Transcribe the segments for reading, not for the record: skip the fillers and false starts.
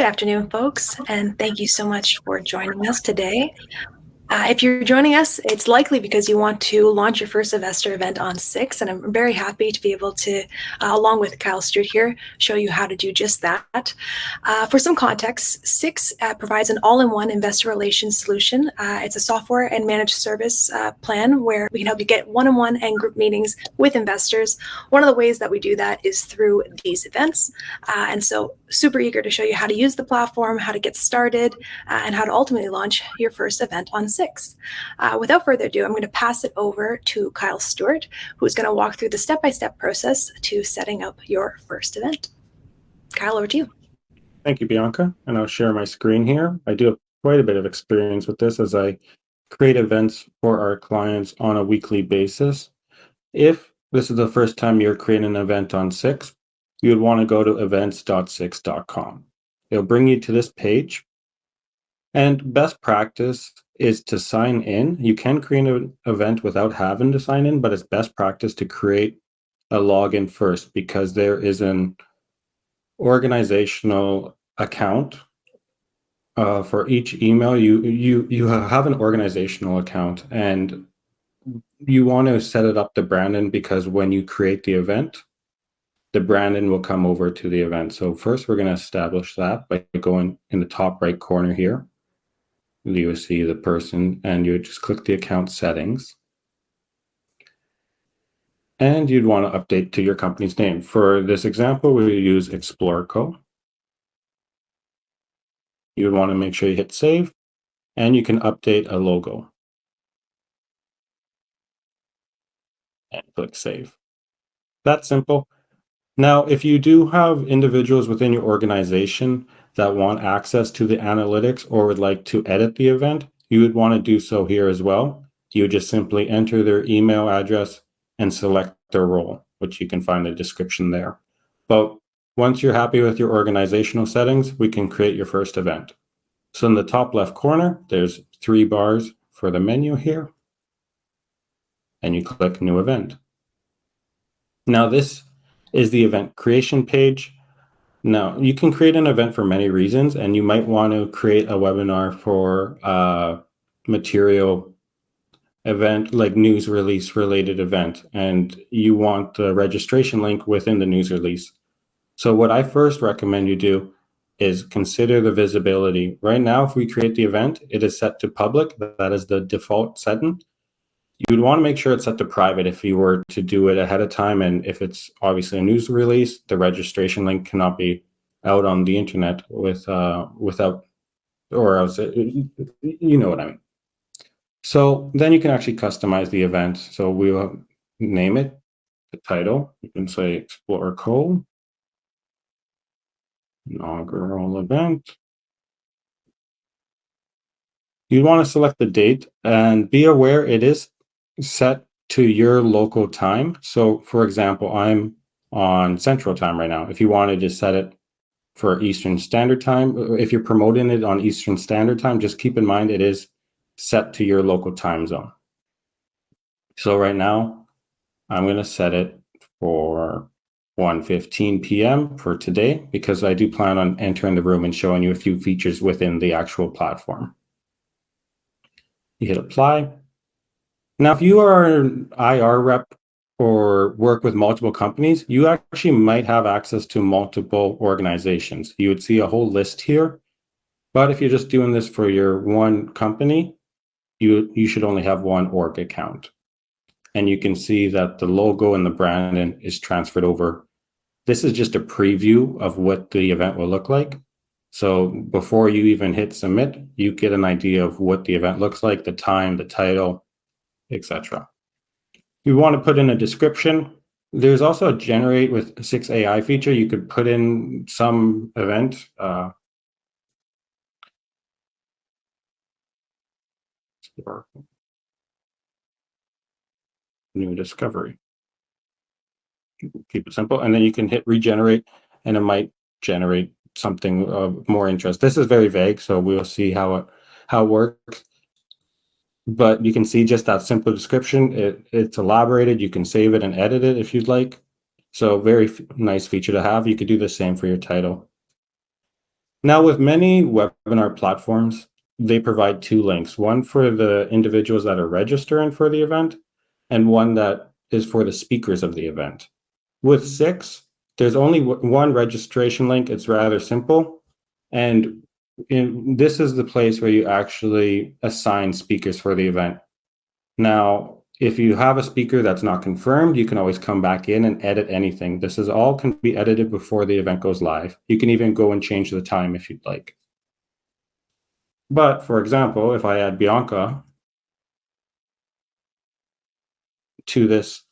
Good afternoon, folks, and thank you so much for joining us today. If you're joining us, it's likely because you want to launch your first investor event on Six, and I'm very happy to be able to, along with Kyle Stewart here, show you how to do just that. For some context, Six provides an all-in-one investor relations solution. It's a software and managed service plan where we can help you get one-on-one and group meetings with investors. One of the ways that we do that is through these events, and so super eager to show you how to use the platform, how to get started, and how to ultimately launch your first event on Six. Without further ado, I'm going to pass it over to Kyle Stewart, who's going to walk through the step-by-step process to setting up your first event. Kyle, over to you. Thank you, Bianca. And I'll share my screen here. I do have quite a bit of experience with this as I create events for our clients on a weekly basis. If this is the first time you're creating an event on Six, you would want to go to events.six.com. It'll bring you to this page. And best practice is to sign in. You can create an event without having to sign in, but it's best practice to create a login first because there is an organizational account for each email. You have an organizational account, and you want to set it up to Brandon because when you create the event, the Brandon will come over to the event. So first, we're going to establish that by going in the top right corner here. You will see the person, and you would just click the account settings. And you'd want to update to your company's name. For this example, we use Explorco. You would want to make sure you hit save, and you can update a logo. And click save. That's simple. Now, if you do have individuals within your organization that want access to the analytics or would like to edit the event, you would want to do so here as well. You would just simply enter their email address and select their role, which you can find the description there. But once you're happy with your organizational settings, we can create your first event. So in the top left corner, there's 3 bars for the menu here, and you click New Event. Now this is the event creation page. Now, you can create an event for many reasons, and you might want to create a webinar for a material event, like news release related event, and you want the registration link within the news release. So what I first recommend you do is consider the visibility. Right now, if we create the event, it is set to public. That is the default setting. You would want to make sure it's set to private if you were to do it ahead of time. And if it's obviously a news release, the registration link cannot be out on the internet without, or else, you know what I mean. So then you can actually customize the event. So we'll name it, the title. You can say Explore Code, inaugural event. You want to select the date and be aware it is set to your local time. So for example, I'm on Central Time right now. If you wanted to set it for Eastern Standard Time, if you're promoting it on Eastern Standard Time, just keep in mind it is set to your local time zone. So right now, I'm going to set it for 1:15 p.m. for today because I do plan on entering the room and showing you a few features within the actual platform. You hit apply. Now, if you are an IR rep or work with multiple companies, you actually might have access to multiple organizations. You would see a whole list here. But if you're just doing this for your one company, you should only have one org account. And you can see that the logo and the branding is transferred over. This is just a preview of what the event will look like. So before you even hit submit, you get an idea of what the event looks like, the time, the title, etc. You want to put in a description. There's also a generate with 6 AI feature. You could put in some event. New discovery. Keep it simple, and then you can hit regenerate, and it might generate something of more interest. This is very vague, so we'll see how it works. But you can see just that simple description. It's elaborated. You can save it and edit it if you'd like. So very nice feature to have. You could do the same for your title. Now, with many webinar platforms, they provide two links, one for the individuals that are registering for the event and one that is for the speakers of the event. With 6, there's only one registration link. It's rather simple. And this is the place where you actually assign speakers for the event. Now, if you have a speaker that's not confirmed, you can always come back in and edit anything. This is all can be edited before the event goes live. You can even go and change the time if you'd like. But for example, if I add Bianca to this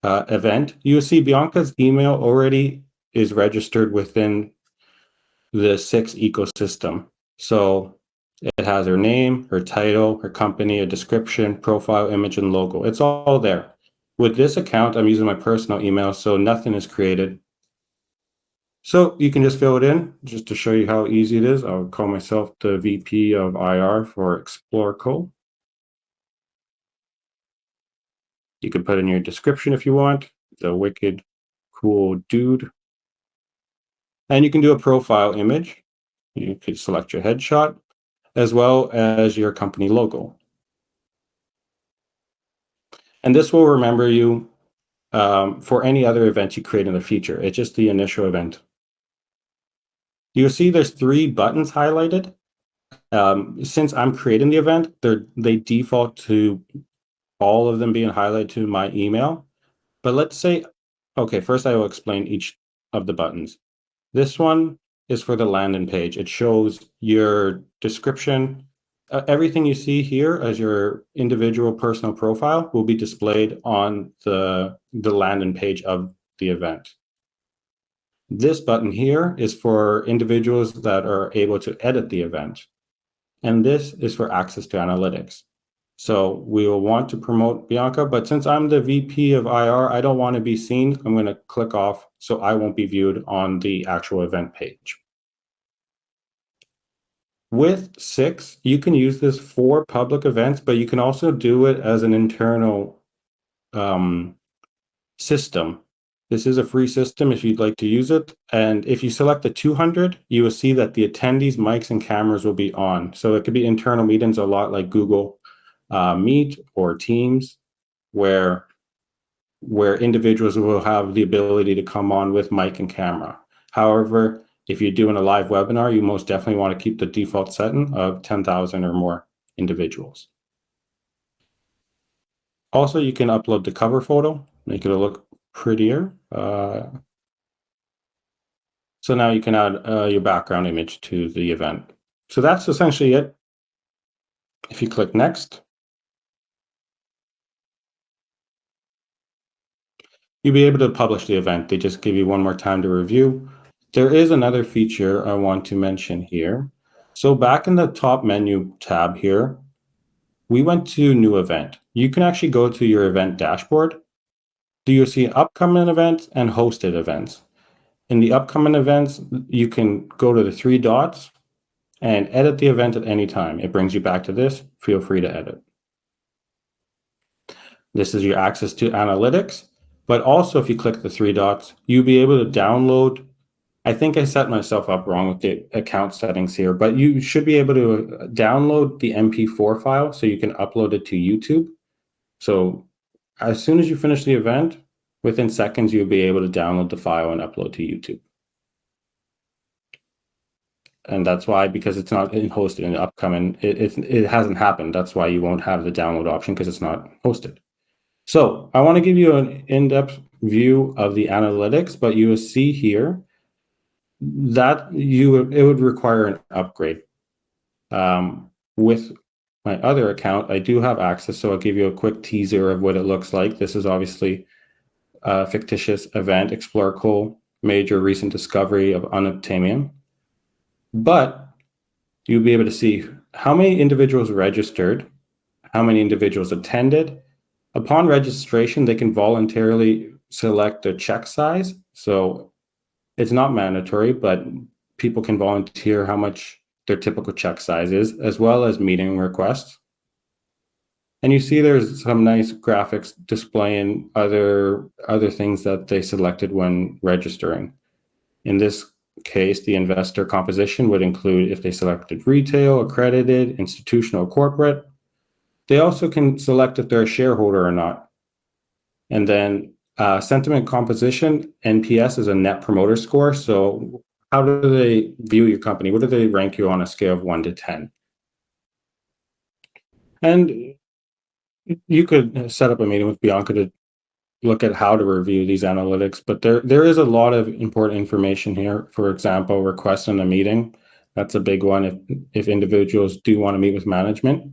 event, you see Bianca's email already is registered within the 6 ecosystem. So it has her name, her title, her company, a description, profile, image, and logo. It's all there. With this account, I'm using my personal email, so nothing is created. So you can just fill it in just to show you how easy it is. I'll call myself the VP of IR for Explore. You can put in your description if you want, the wicked cool dude. And you can do a profile image. You could select your headshot as well as your company logo. And this will remember you for any other event you create in the future. It's just the initial event. You'll see there's 3 buttons highlighted. Since I'm creating the event, they default to all of them being highlighted to my email. But let's say, okay, first I will explain each of the buttons. This one is for the landing page. It shows your description. Everything you see here as your individual personal profile will be displayed on the landing page of the event. This button here is for individuals that are able to edit the event. And this is for access to analytics. So we will want to promote Bianca, but since I'm the VP of IR, I don't want to be seen. I'm going to click off so I won't be viewed on the actual event page. With 6, you can use this for public events, but you can also do it as an internal system. This is a free system if you'd like to use it. And if you select the 200, you will see that the attendees' mics and cameras will be on. So it could be internal meetings, a lot like Google Meet or Teams, where individuals will have the ability to come on with mic and camera. However, if you're doing a live webinar, you most definitely want to keep the default setting of 10,000 or more individuals. Also, you can upload the cover photo, make it look prettier. So now you can add your background image to the event. So that's essentially it. If you click next, you'll be able to publish the event. They just give you one more time to review. There is another feature I want to mention here. So back in the top menu tab here, we went to new event. You can actually go to your event dashboard. Do you see upcoming events and hosted events? In the upcoming events, you can go to the 3 dots and edit the event at any time. It brings you back to this. Feel free to edit. This is your access to analytics, but also if you click the 3 dots, you'll be able to download. I think I set myself up wrong with the account settings here, but you should be able to download the MP4 file so you can upload it to YouTube. So as soon as you finish the event, within seconds, you'll be able to download the file and upload to YouTube. And that's why, because it's not hosted in the upcoming, it hasn't happened. That's why you won't have the download option, because it's not hosted. So I want to give you an in-depth view of the analytics, but you will see here that it would require an upgrade. With my other account, I do have access, so I'll give you a quick teaser of what it looks like. This is obviously a fictitious event, Explore major recent discovery of unobtainium. But you'll be able to see how many individuals registered, how many individuals attended. Upon registration, they can voluntarily select a check size. So it's not mandatory, but people can volunteer how much their typical check size is, as well as meeting requests. And you see there's some nice graphics displaying other things that they selected when registering. In this case, the investor composition would include if they selected retail, accredited, institutional, corporate. They also can select if they're a shareholder or not. And then sentiment composition, NPS, is a net promoter score. So how do they view your company? What do they rank you on a scale of 1 to 10? And you could set up a meeting with Bianca to look at how to review these analytics, but there is a lot of important information here. For example, requesting a meeting. That's a big one if individuals do want to meet with management.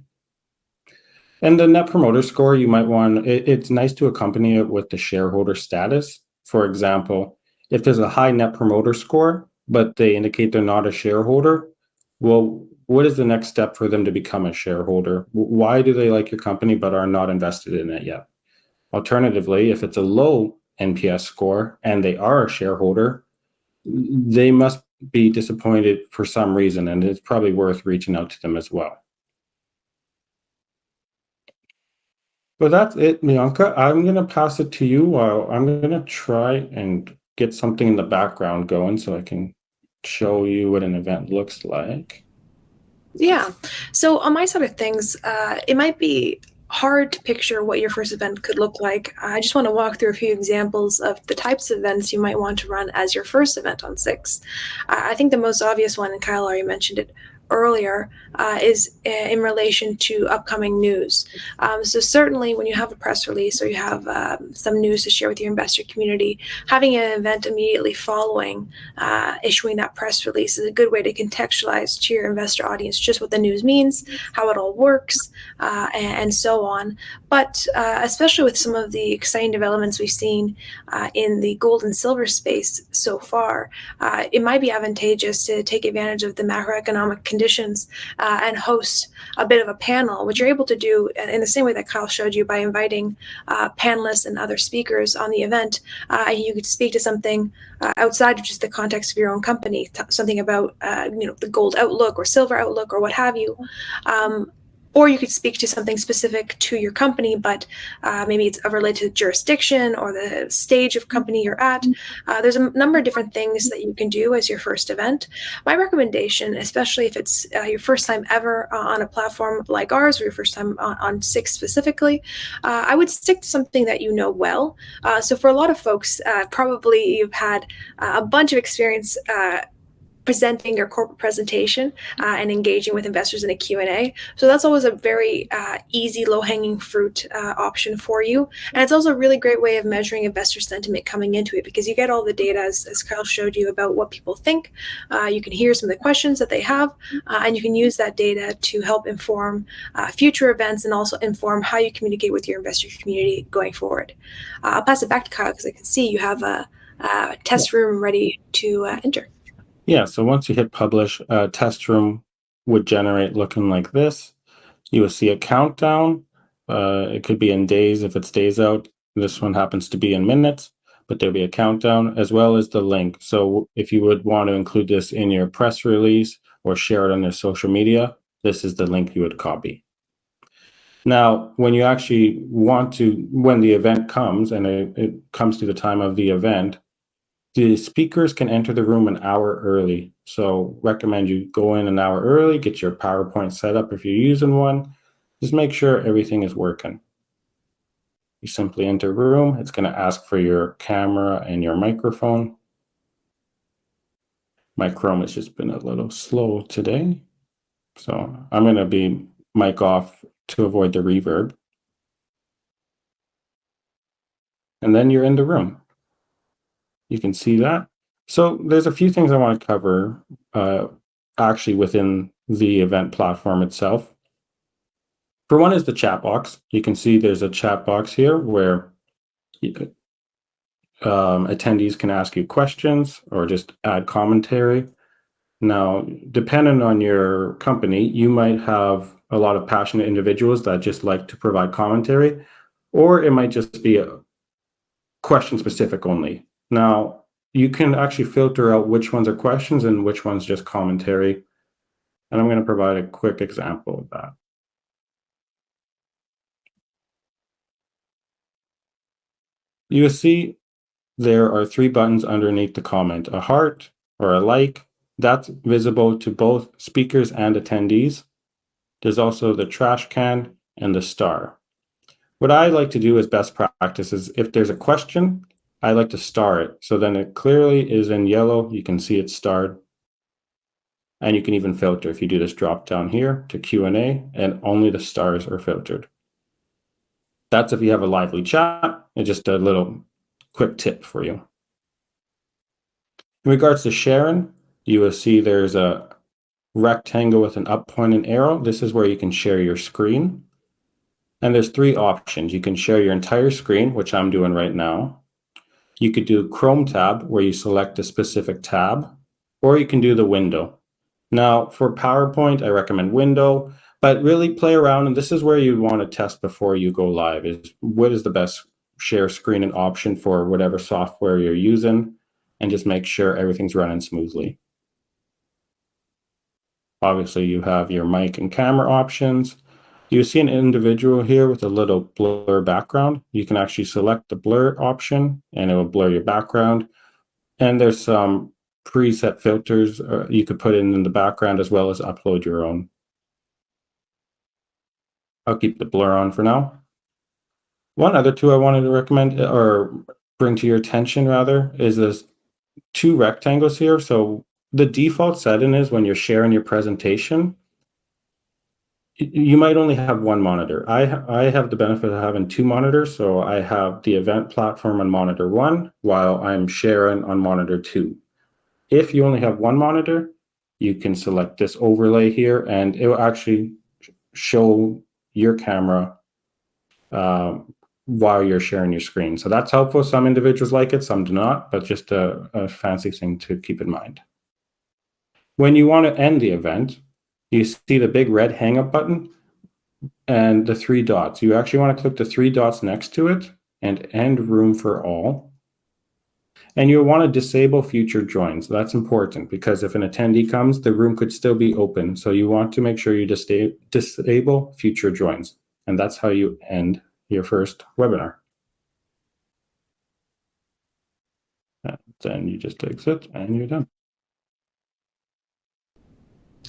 And the net promoter score, you might want, it's nice to accompany it with the shareholder status. For example, if there's a high net promoter score, but they indicate they're not a shareholder, well, what is the next step for them to become a shareholder? Why do they like your company but are not invested in it yet? Alternatively, if it's a low NPS score and they are a shareholder, they must be disappointed for some reason, and it's probably worth reaching out to them as well. But that's it, Bianca. I'm going to pass it to you. I'm going to try and get something in the background going so I can show you what an event looks like. Yeah. So on my side of things, it might be hard to picture what your first event could look like. I just want to walk through a few examples of the types of events you might want to run as your first event on Six. I think the most obvious one, and Kyle already mentioned it earlier, is in relation to upcoming news. So certainly when you have a press release or you have some news to share with your investor community, having an event immediately following issuing that press release is a good way to contextualize to your investor audience just what the news means, how it all works, and so on. But especially with some of the exciting developments we've seen in the gold and silver space so far, it might be advantageous to take advantage of the macroeconomic conditions and host a bit of a panel, which you're able to do in the same way that Kyle showed you by inviting panelists and other speakers on the event. You could speak to something outside of just the context of your own company, something about the gold outlook or silver outlook or what have you. Or you could speak to something specific to your company, but maybe it's related to jurisdiction or the stage of company you're at. There's a number of different things that you can do as your first event. My recommendation, especially if it's your first time ever on a platform like ours or your first time on Six specifically, I would stick to something that you know well. So for a lot of folks, probably you've had a bunch of experience presenting your corporate presentation and engaging with investors in a Q&A. So that's always a very easy, low-hanging fruit option for you. And it's also a really great way of measuring investor sentiment coming into it because you get all the data, as Kyle showed you, about what people think. You can hear some of the questions that they have, and you can use that data to help inform future events and also inform how you communicate with your investor community going forward. I'll pass it back to Kyle because I can see you have a test room ready to enter. Yeah, so once you hit publish, a test room would generate looking like this. You will see a countdown. It could be in days if it's days out. This one happens to be in minutes, but there'll be a countdown as well as the link. So if you would want to include this in your press release or share it on your social media, this is the link you would copy. Now, when you actually want to, when the event comes and it comes to the time of the event, the speakers can enter the room an hour early. So recommend you go in an hour early, get your PowerPoint set up if you're using one. Just make sure everything is working. You simply enter a room. It's going to ask for your camera and your microphone. My Chrome has just been a little slow today. So I'm going to be mic off to avoid the reverb. And then you're in the room. You can see that. So there's a few things I want to cover actually within the event platform itself. For one is the chat box. You can see there's a chat box here where attendees can ask you questions or just add commentary. Now, depending on your company, you might have a lot of passionate individuals that just like to provide commentary, or it might just be a question specific only. Now, you can actually filter out which ones are questions and which ones just commentary. And I'm going to provide a quick example of that. You see there are 3 buttons underneath the comment: a heart, or a like. That's visible to both speakers and attendees. There's also the trash can and the star. What I like to do as best practice is if there's a question, I like to star it. So then it clearly is in yellow. You can see it's starred. And you can even filter if you do this drop down here to Q&A, and only the stars are filtered. That's if you have a lively chat. It's just a little quick tip for you. In regards to sharing, you will see there's a rectangle with an up pointing arrow. This is where you can share your screen. And there's three options. You can share your entire screen, which I'm doing right now. You could do Chrome tab, where you select a specific tab, or you can do the window. Now, for PowerPoint, I recommend window, but really play around, and this is where you want to test before you go live, is what is the best share screen and option for whatever software you're using, and just make sure everything's running smoothly. Obviously, you have your mic and camera options. You see an individual here with a little blur background. You can actually select the blur option, and it will blur your background. And there's some preset filters you could put in the background, as well as upload your own. I'll keep the blur on for now. One other tool I wanted to recommend, or bring to your attention rather, is this two rectangles here. So the default setting is when you're sharing your presentation, you might only have one monitor. I have the benefit of having two monitors. So I have the event platform on monitor 1 while I'm sharing on monitor 2. If you only have one monitor, you can select this overlay here, and it will actually show your camera while you're sharing your screen. So that's helpful. Some individuals like it, some do not, but just a fancy thing to keep in mind. When you want to end the event, you see the big red hang up button and the three dots. You actually want to click the three dots next to it and end room for all. And you'll want to disable future joins. That's important because if an attendee comes, the room could still be open. So you want to make sure you disable future joins. And that's how you end your first webinar. And then you just exit and you're done.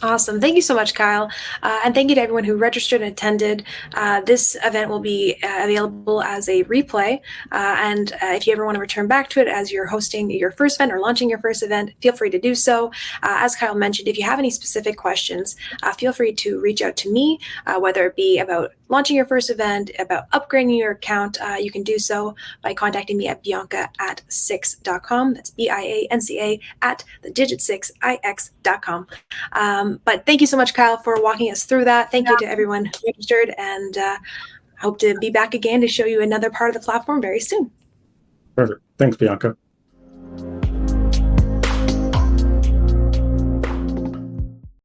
Awesome. Thank you so much, Kyle. And thank you to everyone who registered and attended. This event will be available as a replay. And if you ever want to return back to it as you're hosting your first event or launching your first event, feel free to do so. As Kyle mentioned, if you have any specific questions, feel free to reach out to me, whether it be about launching your first event, about upgrading your account. You can do so by contacting me at bianca@6.com. That's BIANCA at the digit 6ix.com. But thank you so much, Kyle, for walking us through that. Thank you to everyone who registered, and hope to be back again to show you another part of the platform very soon. Perfect. Thanks, Bianca.